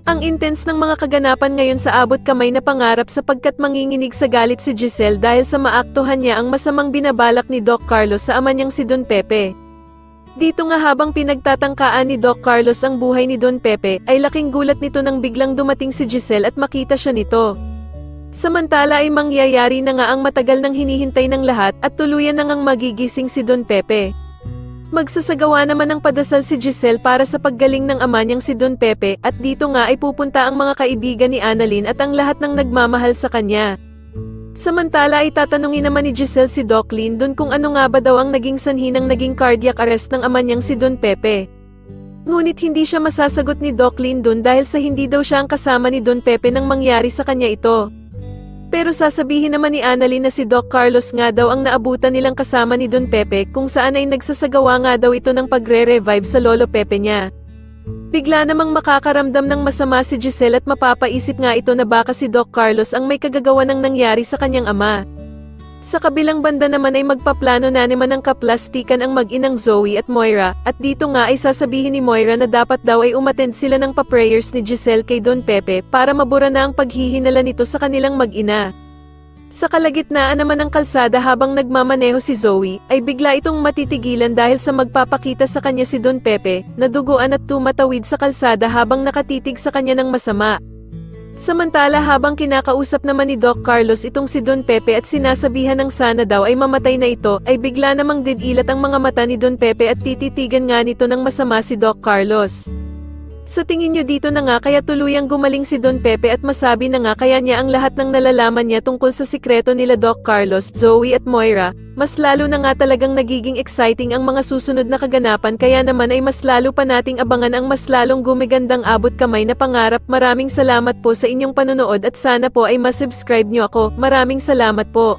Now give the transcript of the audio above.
Ang intense ng mga kaganapan ngayon sa abot kamay na pangarap sapagkat manginginig sa galit si Giselle dahil sa maaktuhan niya ang masamang binabalak ni Doc Carlos sa ama niyang si Don Pepe. Dito nga habang pinagtatangkaan ni Doc Carlos ang buhay ni Don Pepe, ay laking gulat nito nang biglang dumating si Giselle at makita siya nito. Samantala ay mangyayari na nga ang matagal nang hinihintay ng lahat at tuluyan na ngang magigising si Don Pepe. Magsasagawa naman ng padasal si Giselle para sa paggaling ng ama niyang si Don Pepe at dito nga ay pupunta ang mga kaibigan ni Annalyn at ang lahat ng nagmamahal sa kanya. Samantala ay tatanungin naman ni Giselle si Doc Lindon kung ano nga ba daw ang naging sanhi ng naging cardiac arrest ng ama niyang si Don Pepe. Ngunit hindi siya masasagot ni Doc Lindon dahil sa hindi daw siya ang kasama ni Don Pepe nang mangyari sa kanya ito. Pero sasabihin naman ni Annalyn na si Doc Carlos nga daw ang naabutan nilang kasama ni Don Pepe kung saan ay nagsasagawa nga daw ito ng pagre-revive sa lolo Pepe niya. Bigla namang makakaramdam ng masama si Giselle at mapapaisip nga ito na baka si Doc Carlos ang may kagagawa ng nangyari sa kanyang ama. Sa kabilang banda naman ay magpaplano na naman ng kaplastikan ang mag-inang Zoe at Moira, at dito nga ay sasabihin ni Moira na dapat daw ay umattend sila ng pa-prayers ni Giselle kay Don Pepe para mabura na ang paghihinala nito sa kanilang mag-ina. Sa kalagitnaan naman ng kalsada habang nagmamaneho si Zoe, ay bigla itong matitigilan dahil sa magpapakita sa kanya si Don Pepe, na duguan at tumatawid sa kalsada habang nakatitig sa kanya ng masama. Samantala habang kinakausap naman ni Doc Carlos itong si Don Pepe at sinasabihan ng sana daw ay mamatay na ito, ay bigla namang didilat ang mga mata ni Don Pepe at tititigan nga nito ng masama si Doc Carlos. Sa tingin nyo dito na nga kaya tuluyang gumaling si Don Pepe at masabi na nga kaya niya ang lahat ng nalalaman niya tungkol sa sikreto nila Doc Carlos, Zoe at Moira, mas lalo na nga talagang nagiging exciting ang mga susunod na kaganapan kaya naman ay mas lalo pa nating abangan ang mas lalong gumigandang abot kamay na pangarap. Maraming salamat po sa inyong panonood at sana po ay masubscribe nyo ako. Maraming salamat po.